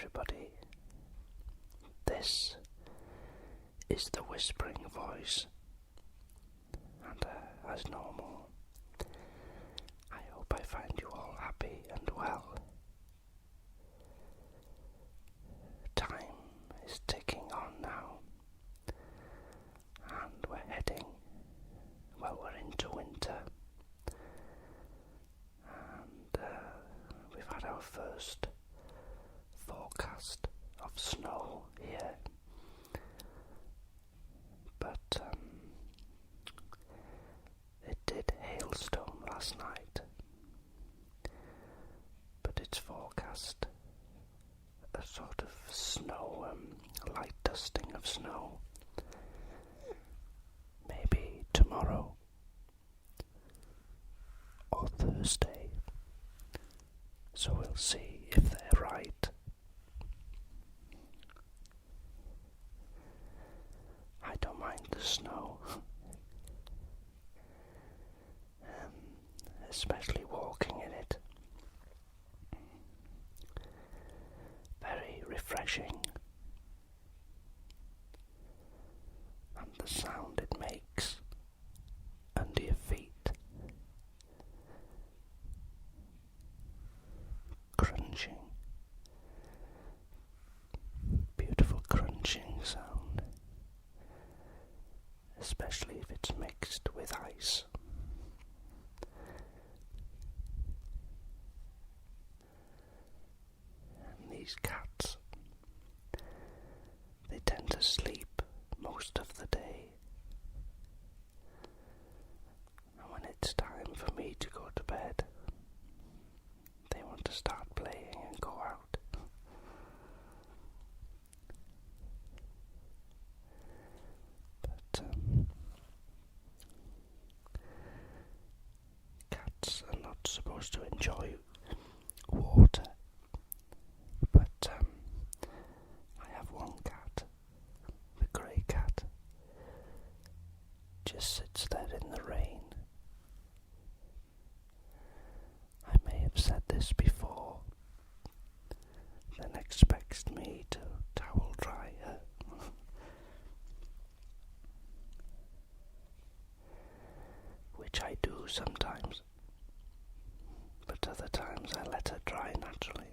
everybody. This is the Whispering Voice, and as normal, I hope I find you all happy and well. Time is ticking on now, and we're into winter, and we've had our first forecast of snow here, but it did hailstorm last night, but it's forecast a sort of snow, light dusting of snow, maybe tomorrow or Thursday, so we'll see if they're right. I don't mind the snow, especially walking in it. Very refreshing, and the sound it makes under your feet, crunching, beautiful crunching sound, especially if it's mixed with ice. And these cats, they tend to sleep most of the day, and when it's time for me to go to bed, they want to start playing and go out. But cats are not supposed to enjoy water, but I have one cat, the grey cat, just sits there in the rain. I may have said this before, then expects me to towel dry her. Which I do sometimes, but other times I let her dry naturally.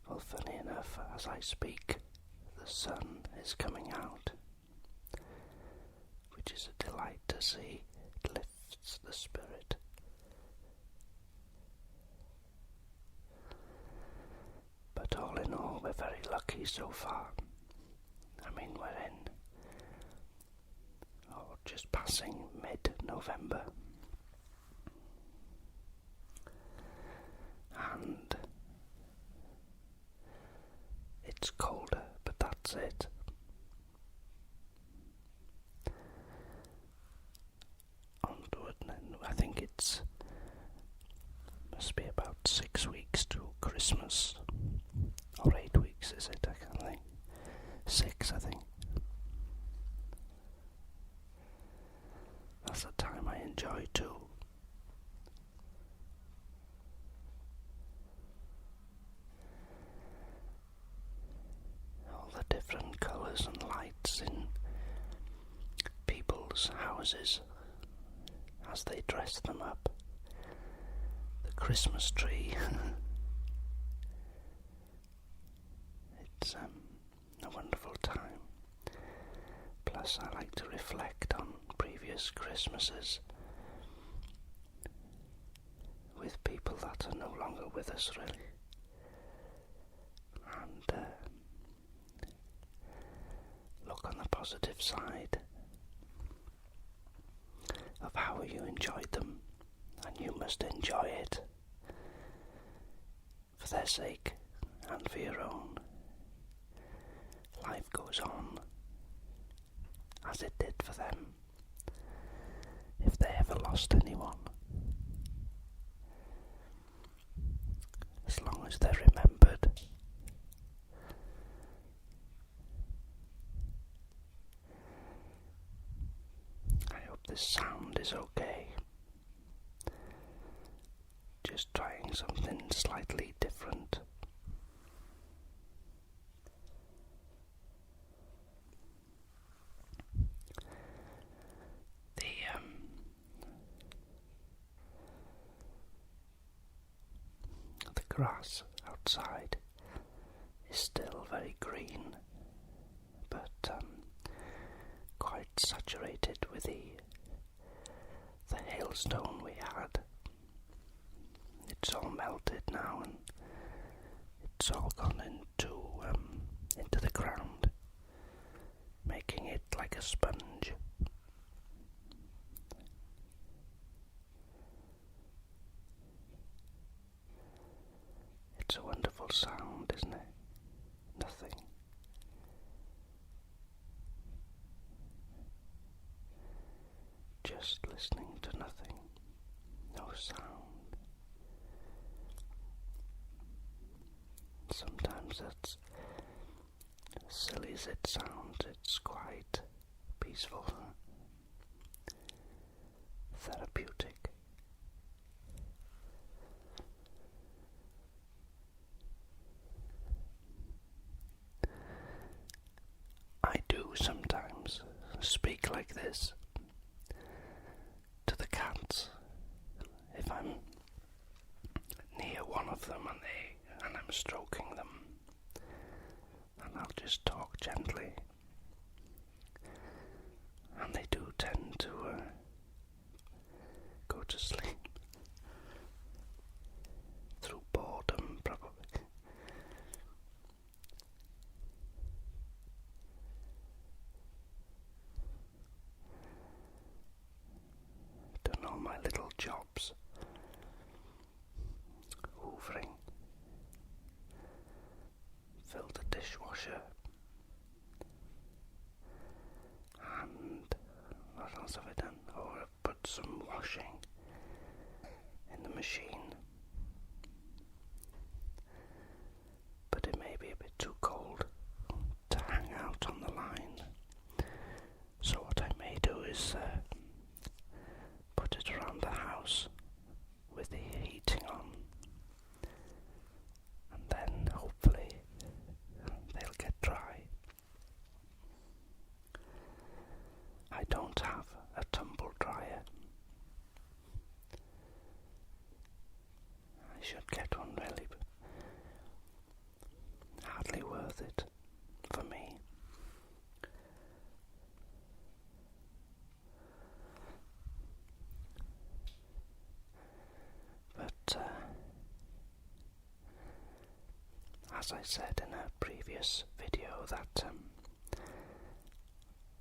Well, funny enough, as I speak, the sun is coming out, which is a delight to see. It lifts the spirit. But all in all, we're very lucky so far. I mean, we're just passing mid-November, and it's colder, but that's it. Onward, and I think must be about 6 weeks to Christmas, or 8 weeks, is it? I can't think. 6, I think. That's a time I enjoy too. All the different colours and lights in people's houses as they dress them up. The Christmas tree. It's a wonderful time. Plus, I like to reflect on previous Christmases with people that are no longer with us, really, and look on the positive side of how you enjoyed them, and you must enjoy it for their sake and for your own. Life goes on as it did for them, if they ever lost anyone. As long as they're remembered, I hope this sound is okay. Just trying something slightly different. The grass outside is still very green, but quite saturated with the hailstone we had. It's all melted now, and it's all gone into the ground, making it like a sponge. It's a wonderful sound, isn't it? Nothing. Just listening to nothing. No sound. Sometimes it's as silly as it sounds, it's quite peaceful, therapeutic. I do sometimes speak like this to the cats if I'm near one of them and I'm stroking them, and I'll just talk gently, and they do tend to go to sleep through boredom, probably. Done all my little jobs, hoovering, filled the dishwasher, and what else have I done? Oh, I've put some washing in the machine, but it may be a bit too cold to hang out on the line, so what I may do is put it around the house with the heating on, and then hopefully they'll get dry. I don't have a tumble dryer. I should get one really, but hardly worth it for me. But as I said in a previous video, that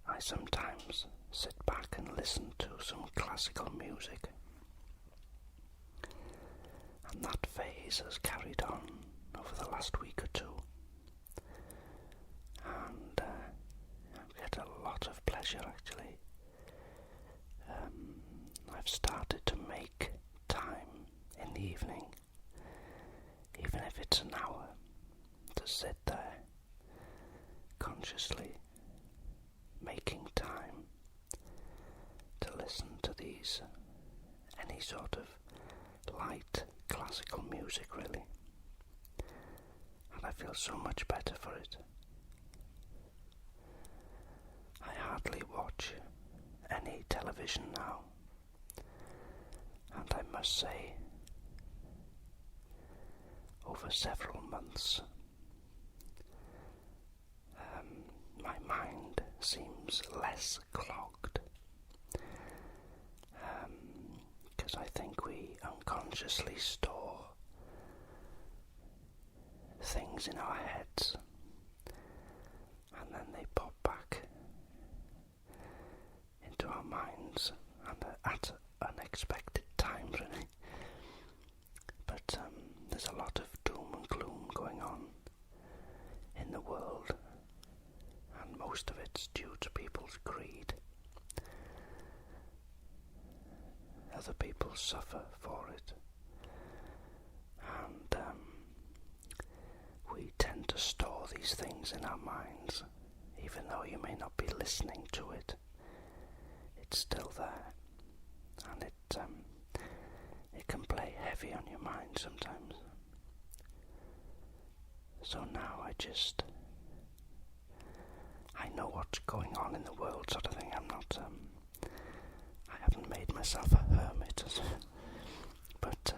I sometimes sit back and listen to some classical music, and that phase has carried on over the last week or two, and I get a lot of pleasure actually. I've started to make time in the evening, even if it's an hour, to sit there consciously making time to listen to these, any sort of light classical music really, and I feel so much better for it. I hardly watch any television now, and I must say, over several months, my mind seems less clogged, because I think we unconsciously store things in our heads, and then they pop back into our minds and at unexpected times really. But there's a lot of doom and gloom going on in the world, and most of it's due to people's greed. Other people suffer for it, and we tend to store these things in our minds, even though you may not be listening to it. It it's still there, and it can play heavy on your mind sometimes. So now I know what's going on in the world, sort of thing. I haven't made myself a hermit, but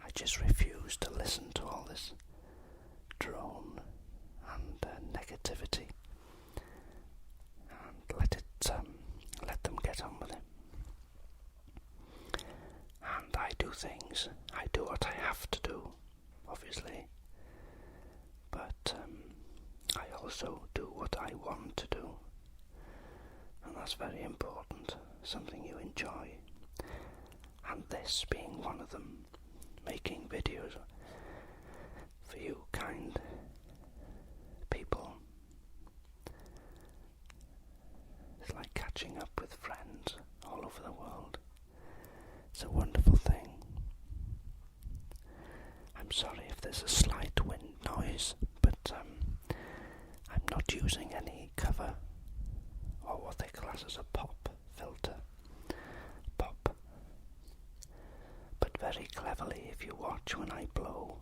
I just refuse to listen to all this drone and negativity, and let them get on with it. And I do things. I do what I have to do, obviously, but I also do what I want to do, and that's very important. Something you enjoy, and this being one of them. Making videos for you kind people. It's like catching up with friends all over the world. It's a wonderful thing. I'm sorry if there's a slight wind noise, but I'm not using any cover or what they class as a pop filter. Pop. But very cleverly, if you watch when I blow,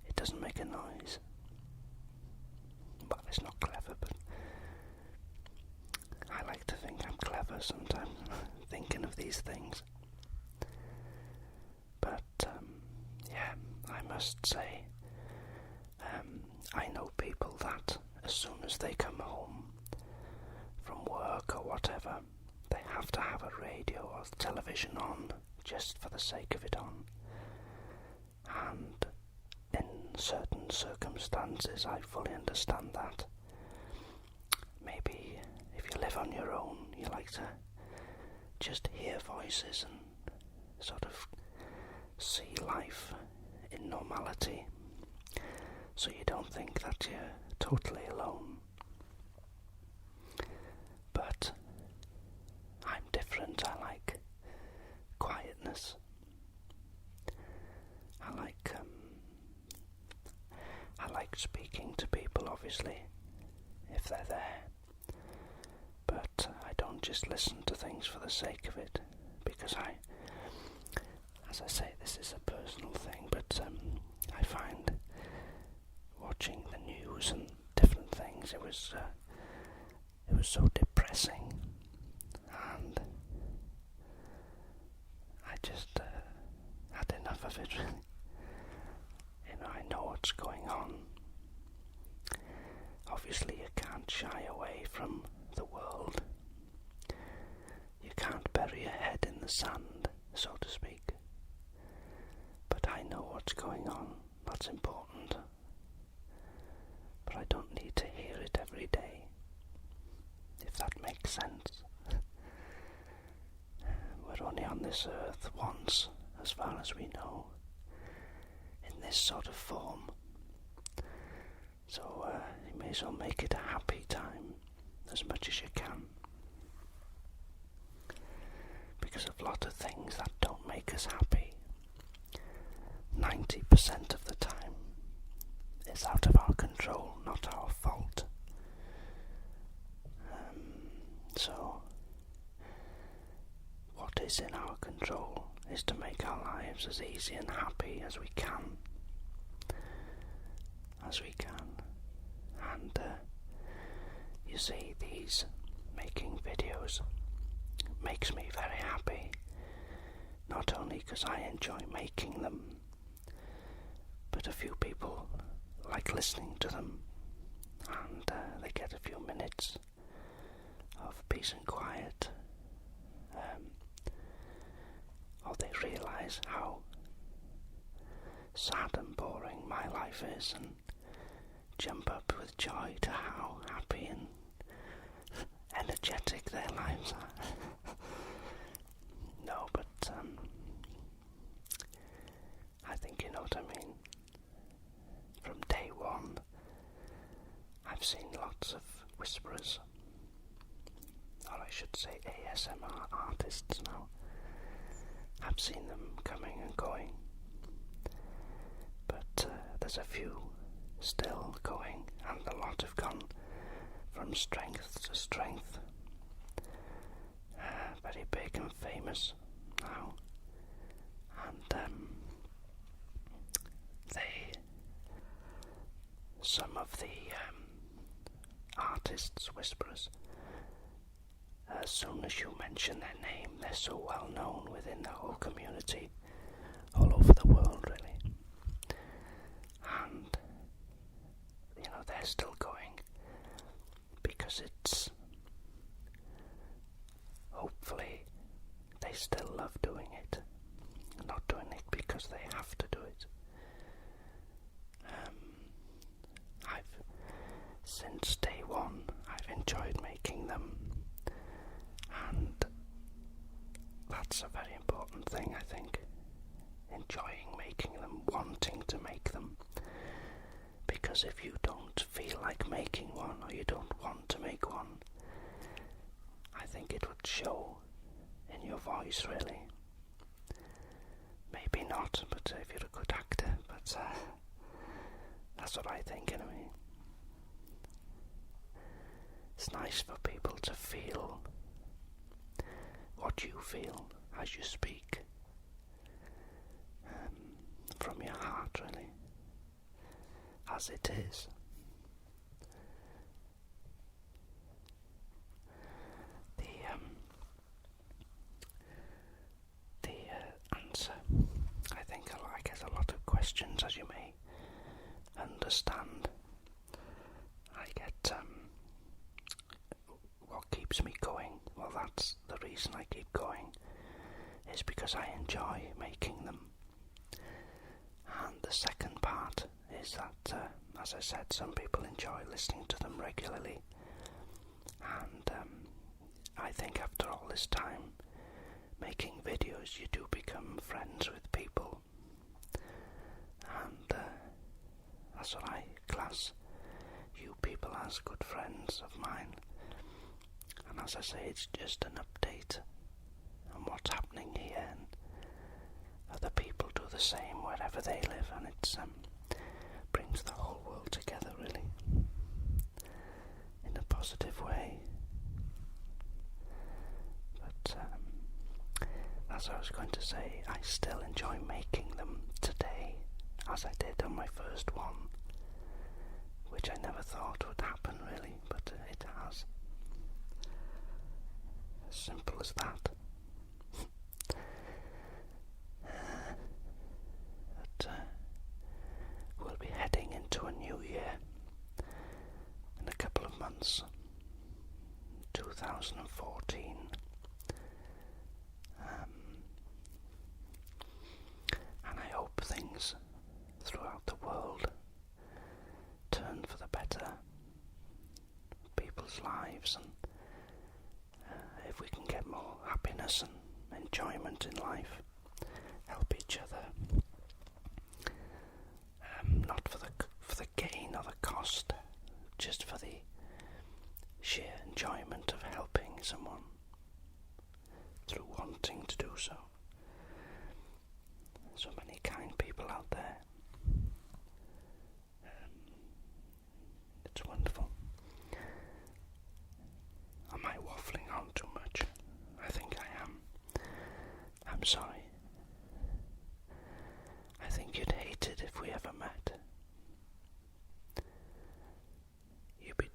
it doesn't make a noise. Well, it's not clever, but I like to think I'm clever sometimes, thinking of these things. But, yeah, I must say, I know people that as soon as they come home from work or whatever, they have to have a radio or television on, just for the sake of it on. And in certain circumstances, I fully understand that. Maybe if you live on your own, you like to just hear voices and sort of see life in normality, so you don't think that you're totally alone. But I'm different. I like quietness. I like speaking to people, obviously, if they're there. But I don't just listen to things for the sake of it, because as I say, this is a personal thing, but I find watching the news and different things, it was so depressing, and I just had enough of it, really. I know what's going on. Obviously, you can't shy away from the world. You can't bury your head in the sand, so to speak. But I know what's going on. That's important. But I don't need to hear it every day, if that makes sense. We're only on this earth once, as far as we know, in this sort of form. So you may as well make it a happy time as much as you can. Because of a lot of things that don't make us happy, 90% of the time, is out of our control, not our fault. So, what is in our control is to make our lives as easy and happy as we can. And you see, these making videos makes me very happy, not only because I enjoy making them, but a few people like listening to them, and they get a few minutes of peace and quiet, or they realise how sad and boring my life is, and jump up with joy to how happy and energetic their lives are. No, but I think you know what I mean. From day one, I've seen lots of whisperers, or I should say ASMR artists now. I've seen them coming and going, but there's a few still going, and a lot have gone from strength to strength. Very big and famous now. And some of the artists, whisperers, as soon as you mention their name, they're so well known within the whole community, all over the world really. And, they're still going because it's, hopefully, they still love doing it, not doing it because they have to do it. Since day one, I've enjoyed making them, and that's a very important thing, I think. Enjoying making them, wanting to make them. Because if you don't feel like making one, or you don't want to make one, I think it would show in your voice, really. Maybe not, but if you're a good actor, but that's what I think anyway. It's nice for people to feel what you feel as you speak, from your heart, really, as it is. The answer, I think I get a lot of questions, as you may understand. I get what keeps me going. Well, that's the reason I keep going, is because I enjoy making them. And the second part is that, as I said, some people enjoy listening to them regularly. And I think after all this time making videos, you do become friends with people. And that's what I class you people as, good friends of mine. And as I say, it's just an update on what's happening here, and other people do the same wherever they live, and it brings the whole world together, really, in a positive way. But as I was going to say, I still enjoy making them today, as I did on my first one, which I never thought would happen, really, but it has. As simple as that. But we'll be heading into a new year in a couple of months, 2014. And I hope things throughout the world turn for the better, people's lives, and if we can get more happiness and enjoyment in life, help each other, not for the gain or the cost, just for the sheer enjoyment of helping someone through wanting to do so. So many kind people out there. It's wonderful. Am I waffling on too much? I think I am. I'm sorry. I think you'd hate it if we ever met. You'd be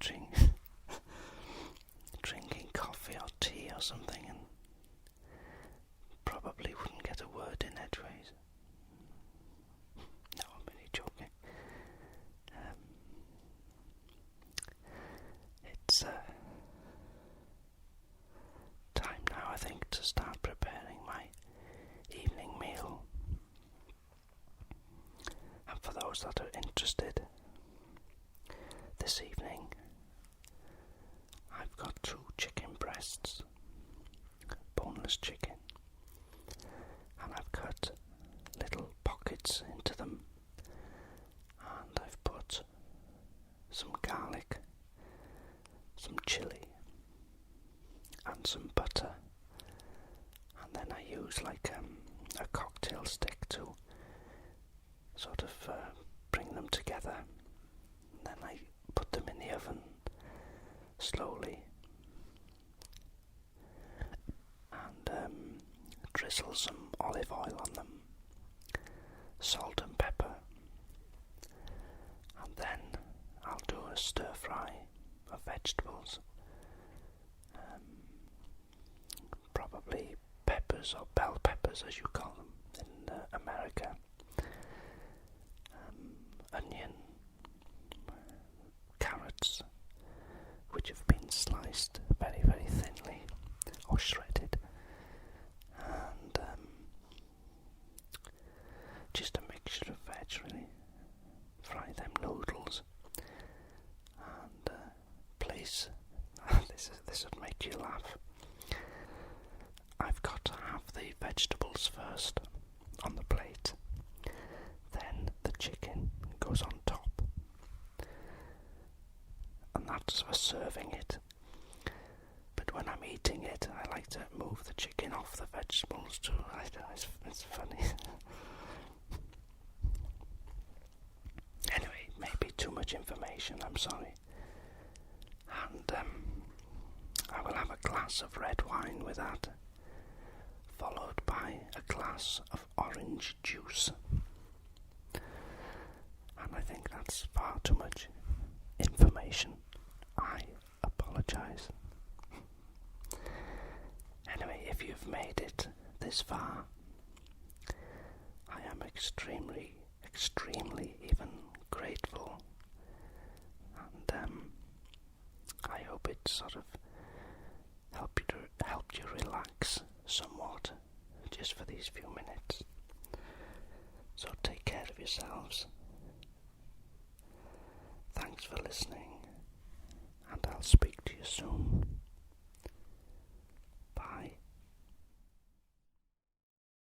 drinking coffee or tea or something, and probably wouldn't get a word in edgeways. No, I'm really joking. It's time now, I think, to start preparing my evening meal. And for those that are interested, this evening I've got 2 chicken breasts, boneless chicken, and I've cut little pockets into them, and I've put some garlic, some chili, and some butter, and then I use like a cocktail stick to sort of bring them together. And then I put them in the oven slowly and drizzle some olive oil on them, salt and pepper, and then I'll do a stir fry of vegetables, probably peppers or bell peppers as you call them in America, onion, carrots which have been sliced very very thinly or shredded, and just a mixture of veg really. Fry them noodles and place this would make you laugh. I've got to have the vegetables first on the plate, then the chicken goes on top, and that's for serving it. But when I'm eating it, I like to move the chicken off the vegetables too. I don't know, it's funny. Anyway, maybe too much information, I'm sorry. And I will have a glass of red wine with that, followed by a glass of orange juice. And I think that's far too much information. I apologise. Anyway, if you've made it this far, I am extremely even grateful, and I hope it sort of helped you relax somewhat just for these few minutes. So take care of yourselves. Thanks for listening, and I'll speak